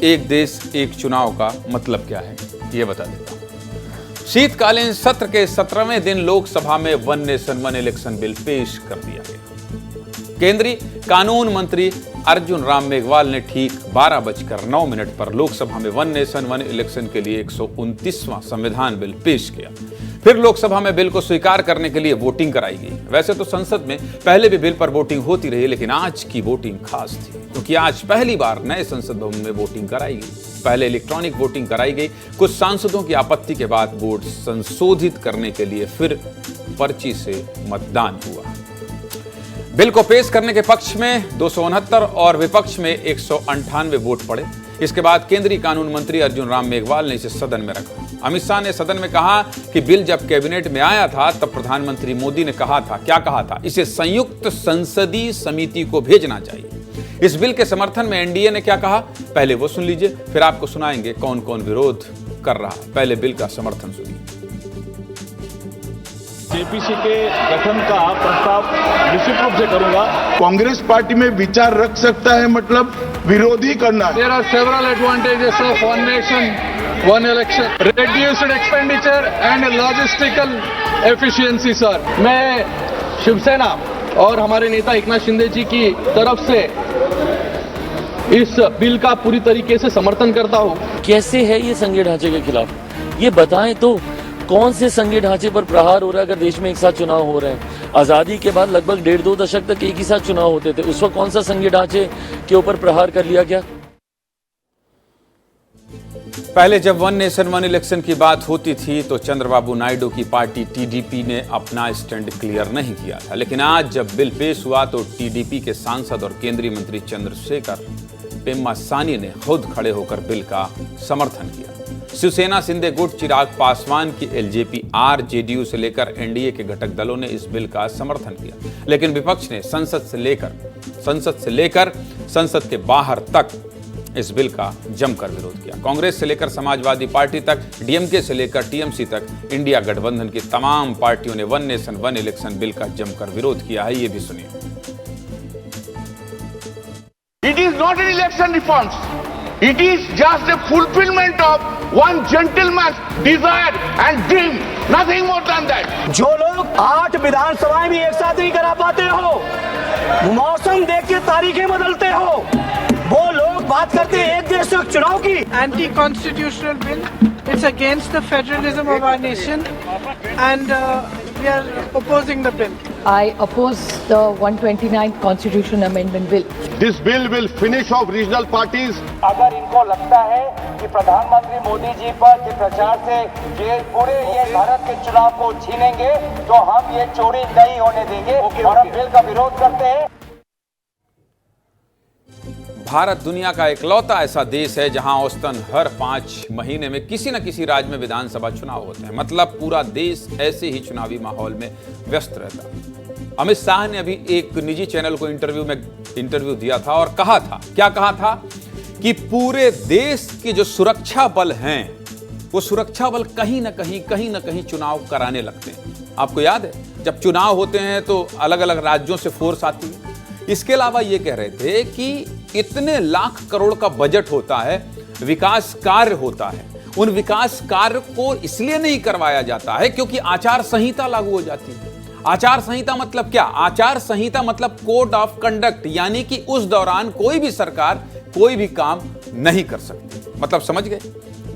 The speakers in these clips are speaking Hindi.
एक देश एक चुनाव का मतलब क्या है, ये बता देता हूं। शीतकालीन सत्र के 17वें दिन लोकसभा में one nation one election bill पेश कर दिया गया। केंद्रीय कानून मंत्री अर्जुन राम मेघवाल ने ठीक 12:09 पर लोकसभा में वन नेशन वन इलेक्शन के लिए 129वां संविधान बिल पेश किया। फिर लोकसभा में बिल को स्वीकार करने के लिए वोटिंग कराई गई। वैसे तो संसद में पहले भी बिल पर वोटिंग होती रही, लेकिन आज की वोटिंग खास थी क्योंकि आज पहली बार नए संसद भवन में वोटिंग कराई गई। पहले इलेक्ट्रॉनिक वोटिंग कराई गई। कुछ सांसदों की आपत्ति के बाद वोट संशोधित करने के लिए फिर पर्ची से मतदान हुआ। बिल को पेश करने के पक्ष में 269 और विपक्ष में 198 वोट पड़े। इसके बाद केंद्रीय कानून मंत्री अर्जुन राम मेघवाल ने इसे सदन में रखा। अमित शाह ने सदन में कहा कि बिल जब कैबिनेट में आया था तब प्रधानमंत्री मोदी ने कहा था, क्या कहा था, इसे संयुक्त संसदीय समिति को भेजना चाहिए। इस बिल के समर्थन में एनडीए ने क्या कहा, पहले वो सुन लीजिए, फिर आपको सुनाएंगे कौन कौन विरोध कर रहा है। पहले बिल का समर्थन सुनिए। जेपीसी के गठन का प्रस्ताव निश्चित रूप से करूंगा। कांग्रेस पार्टी में विचार रख सकता है, मतलब विरोधी करना। There are several advantages of one nation, one election, reduced expenditure and logistical efficiency, sir. मैं शिवसेना और हमारे नेता एकनाथ शिंदे जी की तरफ से इस बिल का पूरी तरीके से समर्थन करता हूँ। कैसे है ये संघीय ढांचे के खिलाफ, ये बताएं तो। कौन से संघीय ढांचे पर प्रहार हो रहा है अगर देश में एक साथ चुनाव हो रहे हैं? आजादी के बाद लगभग 1.5-2 दशक तक एक ही साथ चुनाव होते थे। उस वक्त कौन सा संघीय ढांचे के ऊपर प्रहार कर लिया गया? पहले जब वन नेशन वन इलेक्शन की बात होती थी तो चंद्रबाबू नायडू की पार्टी टीडीपी ने अपना स्टैंड क्लियर नहीं किया था, लेकिन आज जब बिल पेश हुआ तो टीडीपी के सांसद और केंद्रीय मंत्री चंद्रशेखर पेम्मासानी ने खुद खड़े होकर बिल का समर्थन किया। शिवसेना, शिंदे गुट, चिराग पासवान की एलजेपी, आरजेडीयू से लेकर एनडीए के घटक दलों ने इस बिल का समर्थन किया, लेकिन विपक्ष ने संसद से लेकर संसद के बाहर तक इस बिल का जमकर विरोध किया। कांग्रेस से लेकर समाजवादी पार्टी तक, डीएमके से लेकर टीएमसी तक, इंडिया गठबंधन की तमाम पार्टियों ने one nation one election bill का जमकर विरोध किया है। ये भी सुनिए। It is not an election reforms. It is just a fulfillment of one gentleman's desire and dream. Nothing more than that. जो लोग 8 विधानसभाएं भी एक साथ नहीं करा पाते हो, मौसम देख के तारीखें बदलते हो, वो लोग बात करते हैं एक देश एक चुनाव की। Anti-constitutional bill. It's against the federalism of our nation, and we are opposing the bill. I oppose the 129th Constitution Amendment Bill. This bill will finish off regional parties. अगर इनको लगता है कि प्रधानमंत्री मोदी जी पर के प्रचार से ये पूरे ये भारत के चुनाव को छीनेंगे, तो हम ये चोरी नहीं होने देंगे और हम बिल का विरोध करते हैं। भारत दुनिया का इकलौता ऐसा देश है जहां औसतन हर 5 महीने में किसी न किसी राज्य में विधानसभा चुनाव होते हैं। मतलब पूरा देश ऐसे ही चुनावी माहौल में व्यस्त रहता है। अमित शाह ने अभी एक निजी चैनल को इंटरव्यू दिया था और कहा था, क्या कहा था, कि पूरे देश के जो सुरक्षा बल हैं वो सुरक्षा बल कहीं ना कहीं चुनाव कराने लगते हैं। आपको याद है जब चुनाव होते हैं तो अलग अलग राज्यों से फोर्स आती है। इसके अलावा ये कह रहे थे कि इतने लाख करोड़ का बजट होता है, विकास कार्य होता है, उन विकास कार्य को इसलिए नहीं करवाया जाता है क्योंकि आचार संहिता लागू हो जाती है। आचार संहिता मतलब क्या? आचार संहिता मतलब कोड ऑफ कंडक्ट, यानी कि उस दौरान कोई भी सरकार कोई भी काम नहीं कर सकती। मतलब समझ गए?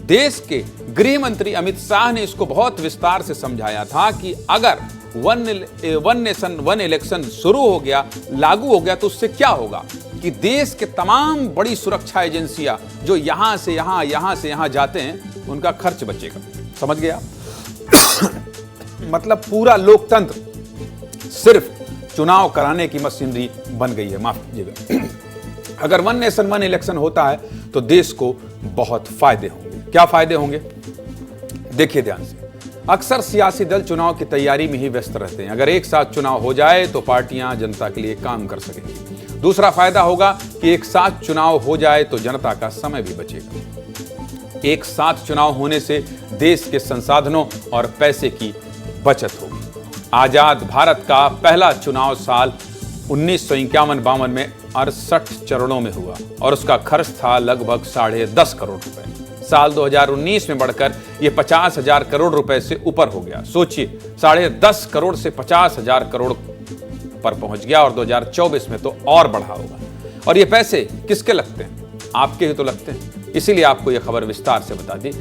देश के गृह मंत्री अमित शाह ने इसको बहुत विस्तार से समझाया था कि अगर वन नेशन वन इलेक्शन शुरू हो गया, लागू हो गया, तो उससे क्या होगा कि देश के तमाम बड़ी सुरक्षा एजेंसियां जो यहां से यहां जाते हैं, उनका खर्च बचेगा। समझ गया? मतलब पूरा लोकतंत्र सिर्फ चुनाव कराने की मशीनरी बन गई है। माफ कीजिएगा। अगर वन नेशन वन इलेक्शन होता है तो देश को बहुत फायदे होंगे। क्या फायदे होंगे? देखिए ध्यान से। अक्सर सियासी दल चुनाव की तैयारी में ही व्यस्त रहते हैं। अगर एक साथ चुनाव हो जाए तो पार्टियां जनता के लिए काम कर सकेंगी। दूसरा फायदा होगा कि एक साथ चुनाव हो जाए तो जनता का समय भी बचेगा। एक साथ चुनाव होने से देश के संसाधनों और पैसे की बचत होगी। आजाद भारत का पहला चुनाव साल 1951-52 में 68 चरणों में हुआ और उसका खर्च था लगभग 10.5 करोड़ रुपए। साल 2019 में बढ़कर यह 50,000 करोड़ रुपए से ऊपर हो गया। सोचिए, 10.5 करोड़ से 50,000 करोड़ पर पहुंच गया और 2024 में तो और बढ़ा होगा। और ये पैसे किसके लगते हैं? आपके ही तो लगते हैं। इसीलिए आपको यह खबर विस्तार से बता दी।